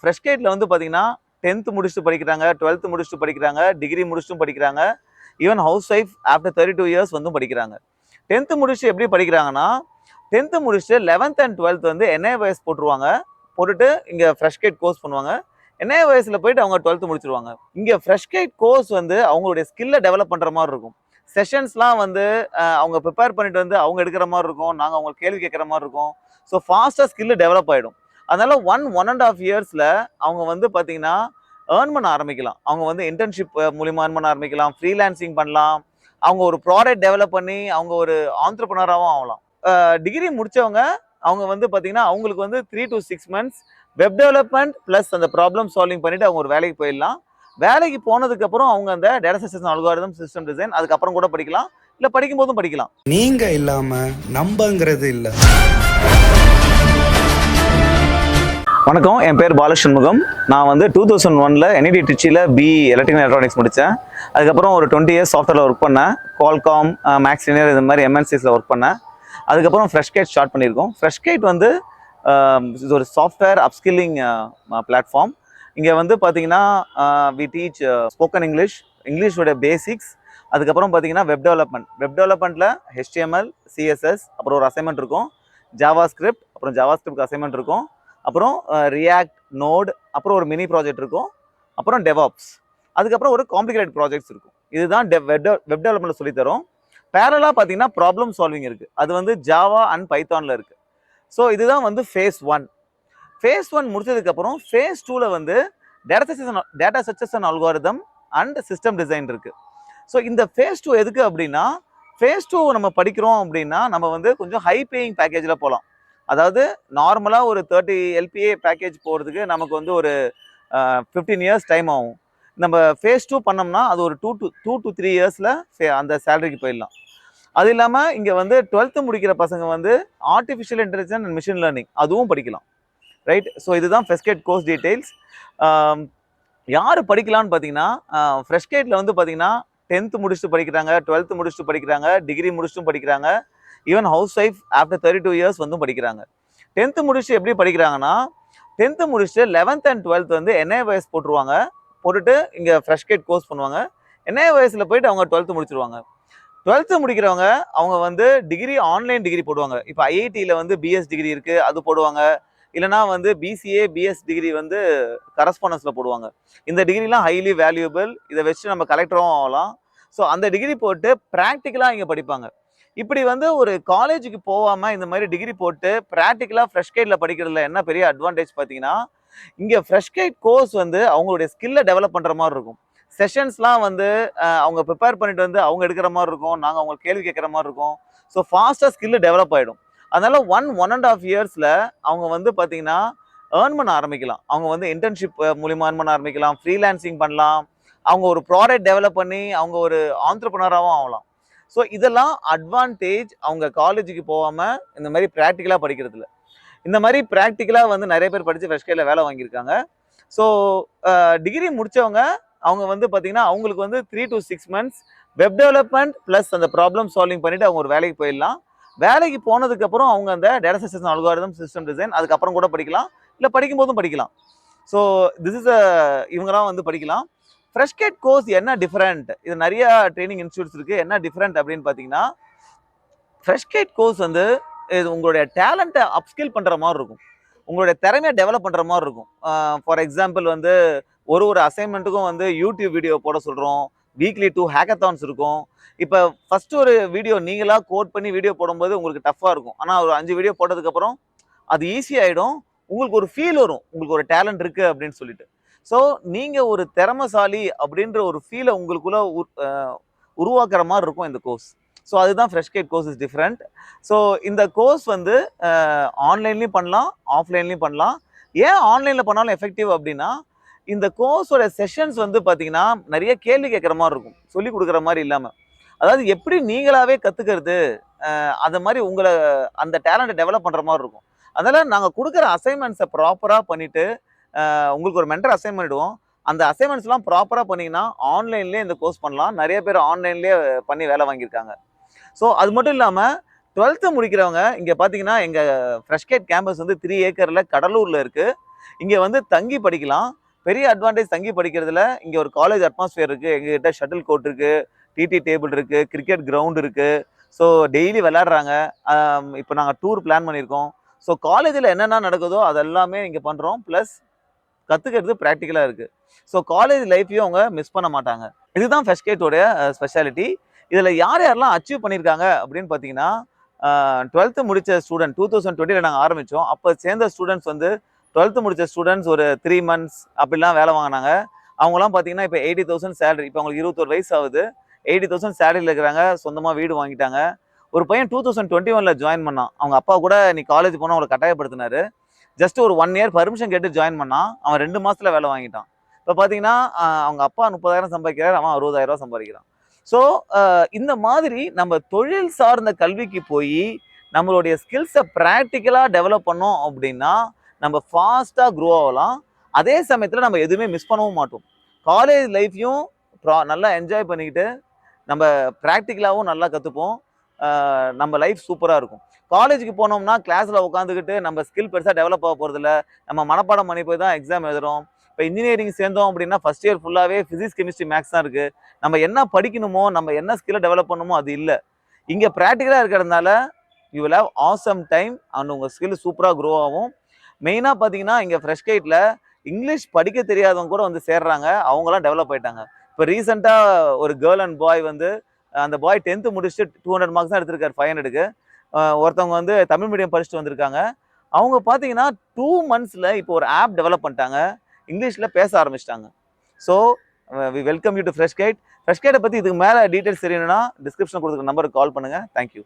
Fresh கேட்டில் வந்து பார்த்தீங்கன்னா 10th முடிச்சுட்டு படிக்கிறாங்க, 12th முடிச்சுட்டு படிக்கிறாங்க, டிகிரி முடிச்சுட்டும் படிக்கிறாங்க, even house wife after 32 years வந்து படிக்கிறாங்க. 10th முடிச்சுட்டு எப்படி படிக்கிறாங்கன்னா 10th முடிச்சுட்டு 11th அண்ட் 12th வந்து NIOS போட்டுருவாங்க. போட்டுட்டு இங்கே ஃப்ரெஷ் கேட் கோர்ஸ் பண்ணுவாங்க. NIOSல போயிட்டு அவங்க 12th முடிச்சிருவாங்க. இங்கே ஃப்ரெஷ் கேட் கோர்ஸ் வந்து அவங்களுடைய ஸ்கில்லை டெவலப் பண்ணுற மாதிரி இருக்கும். செஷன்ஸ்லாம் வந்து அவங்க ப்ரிப்பேர் பண்ணிட்டு வந்து அவங்க எடுக்கிற மாதிரி இருக்கும், நாங்கள் அவங்க கேள்வி கேட்குற மாதிரி இருக்கும். ஸோ ஃபாஸ்ட்டாக ஸ்கில்லு டெவலப் ஆகிடும். அதனால 1.5 இயர்ஸில் அவங்க வந்து பார்த்தீங்கன்னா ஏர்ன் பண்ண ஆரம்பிக்கலாம். அவங்க வந்து இன்டர்ன்ஷிப் மூலிமா ஏர்ன் பண்ண ஆரம்பிக்கலாம், ஃப்ரீலான்சிங் பண்ணலாம், அவங்க ஒரு ப்ராடக்ட் டெவலப் பண்ணி அவங்க ஒரு ஆண்டர்ப்ரனராகவும் ஆகலாம். டிகிரி முடித்தவங்க அவங்க வந்து பார்த்தீங்கன்னா அவங்களுக்கு வந்து 3 to 6 months web development plus அந்த ப்ராப்ளம் சால்விங் பண்ணிட்டு அவங்க ஒரு வேலைக்கு போயிடலாம். வேலைக்கு போனதுக்கப்புறம் அவங்க அந்த data science algorithm system design அதுக்கப்புறம் கூட படிக்கலாம், இல்லை படிக்கும் போதும் படிக்கலாம். நீங்க இல்லாம நம்பங்கிறது இல்லை. வணக்கம், என் பேர் பாலசண்முகம். நான் வந்து 2001 NIT திருச்சியில் BE எலக்ட்ரிக்கல் எலக்ட்ரானிக்ஸ் முடித்தேன். அதுக்கப்புறம் ஒரு 20 years சாஃப்ட்வேரில் ஒர்க் பண்ணேன். Qualcomm, Maxlinear இது மாதிரி MNCஸில் ஒர்க் பண்ணேன். அதுக்கப்புறம் ஃப்ரெஷ்கேட் ஸ்டார்ட் பண்ணியிருக்கோம். ஃப்ரெஷ்கேட் வந்து இது ஒரு சாஃப்ட்வேர் அப்ஸ்கில்லிங் பிளாட்ஃபார்ம். இங்கே வந்து பார்த்தீங்கன்னா வி டீச் ஸ்போக்கன் இங்கிலீஷோட பேசிக்ஸ். அதுக்கப்புறம் பார்த்தீங்கன்னா வெப் டெவலப்மெண்ட்டில் HTML, CSS, அப்புறம் ஒரு அசைன்மெண்ட் இருக்கும், ஜாவா ஸ்கிரிப்ட், அப்புறம் ஜாவா ஸ்கிரிப்ட் அசைன்மெண்ட் இருக்கும், அப்புறம் ரியாக்ட், நோட், அப்புறம் ஒரு மினி ப்ராஜெக்ட் இருக்கும், அப்புறம் டெவாப்ஸ், அதுக்கப்புறம் ஒரு காம்ப்ளிகேட்டட் ப்ராஜெக்ட்ஸ் இருக்கும். இதுதான் வெப் டெவலப்மெண்ட் சொல்லித்தரோம். பேரலாக பார்த்தீங்கன்னா ப்ராப்ளம் சால்விங் இருக்குது, அது வந்து ஜாவா அண்ட் பைத்தானில் இருக்குது. ஸோ இதுதான் வந்து phase 1. phase 1 முடிச்சதுக்கப்புறம் phase 2ல் வந்து data structures and algorithm and system design இருக்குது. ஸோ இந்த phase 2 எதுக்கு அப்படின்னா, phase 2 நம்ம படிக்கிறோம் அப்படின்னா நம்ம வந்து கொஞ்சம் ஹை பேயிங் பேக்கேஜில் போகலாம். அதாவது நார்மலாக ஒரு 30 LPA பேக்கேஜ் போகிறதுக்கு நமக்கு வந்து ஒரு 15 years டைம் ஆகும். நம்ம phase 2 பண்ணோம்னா அது ஒரு 2 to 3 yearsல அந்த சேலரிக்கு போயிடலாம். அது இல்லாமல் இங்கே வந்து 12th முடிக்கிற பசங்க வந்து artificial intelligence and machine learning அதுவும் படிக்கலாம், ரைட்? ஸோ இதுதான் ஃப்ரெஷ்கேட் கோர்ஸ் டீட்டெயில்ஸ். யார் படிக்கலான்னு பார்த்தீங்கன்னா, ஃப்ரெஷ்கேட்டில் வந்து பார்த்தீங்கன்னா 10th முடிச்சுட்டு படிக்கிறாங்க, 12th முடிச்சுட்டு படிக்கிறாங்க, டிகிரி முடிச்சுட்டும் படிக்கிறாங்க, even house wife after 32 years வந்து படிக்கிறாங்க. 10th முடிச்சுட்டு எப்படி படிக்கிறாங்கன்னா 10th முடிச்சுட்டு 11th அண்ட் 12th வந்து NIOS போட்டுருவாங்க. போட்டுட்டு இங்கே ஃப்ரெஷ்கேட் கோர்ஸ் பண்ணுவாங்க. NIOSல போயிட்டு அவங்க 12th முடிச்சிருவாங்க. 12th முடிக்கிறவங்க அவங்க வந்து டிகிரி ஆன்லைன் டிகிரி போடுவாங்க. இப்போ IITயில் வந்து BS டிகிரி இருக்குது, அது போடுவாங்க. இல்லைனா வந்து BCA BS டிகிரி வந்து கரஸ்பாண்டன்ஸில் போடுவாங்க. இந்த டிகிரிலாம் ஹைலி வேல்யூபிள், இதை வச்சு நம்ம கலெக்டரும் ஆகலாம். ஸோ அந்த டிகிரி போட்டு ப்ராக்டிக்கலாக இங்கே படிப்பாங்க. இப்படி வந்து ஒரு காலேஜுக்கு போகாமல் இந்த மாதிரி டிகிரி போட்டு ப்ராக்டிக்கலாக ஃப்ரெஷ்கேட்டில் படிக்கிறதுல என்ன பெரிய அட்வான்டேஜ் பார்த்தீங்கன்னா, இங்கே ஃப்ரெஷ்கேட் கோர்ஸ் வந்து அவங்களுடைய ஸ்கில்லை டெவலப் பண்ணுற மாதிரி இருக்கும். செஷன்ஸ்லாம் வந்து அவங்க ப்ரிப்பேர் பண்ணிட்டு வந்து அவங்க எடுக்கிற மாதிரி இருக்கும், நாங்கள் அவங்க கேள்வி கேட்குற மாதிரி இருக்கும். ஸோ ஃபாஸ்ட்டாக ஸ்கில்லு டெவலப் ஆகிடும். அதனால 1.5 இயர்ஸில் அவங்க வந்து பார்த்தீங்கன்னா ஏர்ன் பண்ண ஆரம்பிக்கலாம். அவங்க வந்து இன்டர்ன்ஷிப் மூலிமா ஏர்ன் பண்ண ஆரம்பிக்கலாம், ஃப்ரீலான்சிங் பண்ணலாம், அவங்க ஒரு ப்ராடக்ட் டெவலப் பண்ணி அவங்க ஒரு ஆண்டர்ப்ரனராகவும் ஆகலாம். ஸோ இதெல்லாம் அட்வான்டேஜ் அவங்க காலேஜுக்கு போகாமல் இந்த மாதிரி ப்ராக்டிக்கலாக படிக்கிறதுல. இந்த மாதிரி ப்ராக்டிக்கலாக வந்து நிறைய பேர் படித்து ஃப்ரெஷ்கேட்டில் வேலை வாங்கியிருக்காங்க. ஸோ டிகிரி முடித்தவங்க அவங்க வந்து பார்த்தீங்கன்னா அவங்களுக்கு வந்து 3 to 6 months web development plus அந்த ப்ராப்ளம் சால்விங் பண்ணிவிட்டு அவங்க ஒரு வேலைக்கு போயிடலாம். வேலைக்கு போனதுக்கப்புறம் அவங்க அந்த data science algorithm system design அதுக்கப்புறம் கூட படிக்கலாம், இல்லை படிக்கும் போதும் படிக்கலாம். ஸோ திஸ் இஸ் இவங்கலாம் வந்து படிக்கலாம். ஃப்ரெஷ்கேட் கோர்ஸ் என்ன டிஃப்ரெண்ட், இது நிறைய ட்ரைனிங் இன்ஸ்டியூட்ஸ் இருக்குது. என்ன டிஃப்ரெண்ட் அப்படின்னு பார்த்தீங்கன்னா, ஃப்ரெஷ்கேட் கோர்ஸ் வந்து இது உங்களுடைய டேலண்ட்டை அப்ஸ்கில் பண்ணுற மாதிரி இருக்கும், உங்களுடைய திறமையை டெவலப் பண்ணுற மாதிரி இருக்கும். ஃபார் எக்ஸாம்பிள் வந்து ஒரு அசைன்மெண்ட்டுக்கும் வந்து யூடியூப் வீடியோ போட சொல்கிறோம், வீக்லி 2 ஹேக்கத்தான்ஸ் இருக்கும். இப்போ ஃபஸ்ட்டு ஒரு வீடியோ நீங்களாக கோட் பண்ணி வீடியோ போடும்போது உங்களுக்கு டஃப்பாக இருக்கும். ஆனால் ஒரு 5 வீடியோ போட்டதுக்கப்புறம் அது ஈஸியாகிடும். உங்களுக்கு ஒரு ஃபீல் வரும், உங்களுக்கு ஒரு டேலண்ட் இருக்குது அப்படின்னு சொல்லிட்டு. ஸோ நீங்கள் ஒரு திறமைசாலி அப்படின்ற ஒரு ஃபீலை உங்களுக்குள்ளே உருவாக்குற மாதிரி இருக்கும் இந்த கோர்ஸ். ஸோ அதுதான் ஃப்ரெஷ்கேட் கோர்ஸ் இஸ் டிஃப்ரெண்ட். ஸோ இந்த கோர்ஸ் வந்து ஆன்லைன்லேயும் பண்ணலாம், ஆஃப்லைன்லேயும் பண்ணலாம். ஏன் ஆன்லைனில் பண்ணாலும் எஃபெக்டிவ் அப்படின்னா, இந்த கோர்ஸோட செஷன்ஸ் வந்து பார்த்தீங்கன்னா நிறைய கேள்வி கேட்குற மாதிரி இருக்கும், சொல்லிக் கொடுக்குற மாதிரி இல்லாமல். அதாவது எப்படி நீங்களாகவே கற்றுக்கிறது, அந்த மாதிரி உங்களை அந்த டேலண்ட்டை டெவலப் பண்ணுற மாதிரி இருக்கும். அதனால் நாங்கள் கொடுக்குற அசைன்மெண்ட்ஸை ப்ராப்பராக பண்ணிவிட்டு உங்களுக்கு ஒரு மென்டர் அசைன் பண்ணிவிடுவோம். அந்த அசைன்மெண்ட்ஸ்லாம் ப்ராப்பராக பண்ணிங்கன்னா ஆன்லைன்லேயே இந்த கோர்ஸ் பண்ணலாம். நிறைய பேர் ஆன்லைன்லேயே பண்ணி வேலை வாங்கியிருக்காங்க. ஸோ அது மட்டும் இல்லாமல் 12th முடிக்கிறவங்க இங்கே பார்த்தீங்கன்னா எங்கள் ஃப்ரெஷ்கேட் கேம்பஸ் வந்து 3 acreல கடலூரில் இருக்குது. இங்கே வந்து தங்கி படிக்கலாம். பெரிய அட்வான்டேஜ் தங்கி படிக்கிறதுல இங்கே ஒரு காலேஜ் அட்மாஸ்பியர் இருக்குது. எங்ககிட்ட ஷட்டில் கோர்ட் இருக்குது, டிடி டேபிள் இருக்குது, கிரிக்கெட் கிரவுண்ட் இருக்குது. ஸோ டெய்லி விளையாடுறாங்க. இப்போ நாங்கள் டூர் பிளான் பண்ணியிருக்கோம். ஸோ காலேஜில் என்னென்ன நடக்குதோ அதெல்லாமே இங்கே பண்ணுறோம். ப்ளஸ் கற்றுக்கிறது ப்ராக்டிக்கலாக இருக்குது. ஸோ காலேஜ் லைஃப்பையும் அவங்க மிஸ் பண்ண மாட்டாங்க. இதுதான் ஃபெஸ்ட்கேட்டோடைய ஸ்பெஷாலிட்டி. இதில் யார் யாரெல்லாம் அச்சீவ் பண்ணியிருக்காங்க அப்படின்னு பார்த்தீங்கன்னா, 12th முடித்த ஸ்டூடெண்ட் 2020 நாங்கள் ஆரம்பித்தோம். அப்போ சேர்ந்த ஸ்டூடெண்ட்ஸ் வந்து 12th முடித்த ஸ்டூடெண்ட்ஸ் ஒரு 3 months அப்படிலாம் வேலை வாங்கினாங்க. அவங்களாம் பார்த்தீங்கன்னா இப்போ 80,000 சேலரி. இப்போ அவங்களுக்கு 21 வயசு ஆகுது. 80,000 சேலரியில் இருக்கிறாங்க. சொந்தமாக வீடு வாங்கிட்டாங்க. ஒரு பையன் 2021 ஜாயின் பண்ணான். அவங்க அப்பா கூட நீ காலேஜ் போனால் அவங்களை கட்டாயப்படுத்தினாரு. ஜஸ்ட் ஒரு 1 year பர்மிஷன் கேட்டு ஜாயின் பண்ணான். அவன் 2 மாசத்துல வேலை வாங்கிட்டான். இப்போ பார்த்தீங்கன்னா அவங்க அப்பா 30,000 சம்பாதிக்கிறார், அவன் 60,000 சம்பாதிக்கிறான். ஸோ இந்த மாதிரி நம்ம தொழில் சார்ந்த கல்விக்கு போய் நம்மளுடைய ஸ்கில்ஸை ப்ராக்டிக்கலாக டெவலப் பண்ணோம் அப்படின்னா நம்ம ஃபாஸ்ட்டாக க்ரோ ஆகலாம். அதே சமயத்தில் நம்ம எதுவுமே மிஸ் பண்ணவும் மாட்டோம். காலேஜ் லைஃப்பையும் நல்லா என்ஜாய் பண்ணிக்கிட்டு நம்ம ப்ராக்டிக்கலாகவும் நல்லா கற்றுப்போம். நம்ம லைஃப் சூப்பராக இருக்கும். காலேஜுக்கு போனோம்னா கிளாஸில் உட்காந்துக்கிட்டு நம்ம ஸ்கில் பெருசாக டெவலப் ஆக போகிறதில்ல. நம்ம மனப்பாடம் பண்ணி போய் தான் எக்ஸாம் எழுதுகிறோம். இப்போ இன்ஜினியரிங் சேர்ந்தோம் அப்படின்னா ஃபஸ்ட் இயர் ஃபுல்லாகவே ஃபிசிக்ஸ் கெமிஸ்ட்ரி மேக்ஸ் தான் இருக்குது. நம்ம என்ன படிக்கணுமோ நம்ம என்ன ஸ்கில்லை டெவலப் பண்ணணுமோ அது இல்லை. இங்கே ப்ராக்டிக்கலாக இருக்கிறதுனால you will have awesome time and உங்கள் ஸ்கில் சூப்பராக க்ரோ ஆகும். மெயினாக பார்த்தீங்கன்னா இங்கே ஃப்ரெஷ்கேட்டில் இங்கிலீஷ் படிக்க தெரியாதவங்க கூட வந்து சேர்றாங்க. அவங்களாம் டெவலப் ஆகிட்டாங்க. இப்போ ரீசெண்டாக ஒரு கேர்ள் அண்ட் பாய் வந்து அந்த பாய் 10th முடிச்சுட்டு 200 மார்க்ஸ் தான் எடுத்திருக்காரு 500க்கு. ஒருத்தவங்க வந்து தமிழ் மீடியம் படிச்சுட்டு வந்திருக்காங்க. அவங்க பார்த்தீங்கன்னா 2 monthsல இப்போ ஒரு ஆப் டெவலப் பண்ணிட்டாங்க. இங்கிலீஷில் பேச ஆரம்பிச்சிட்டாங்க. So we welcome you to Freshcade. ஃப்ரெஷ்கேட்டை பற்றி இதுக்கு மேலே டீட்டெயில்ஸ் தெரியணும்னா டிஸ்கிரிப்ஷன் கொடுக்குற நம்பருக்கு கால் பண்ணுங்கள். தேங்க்யூ.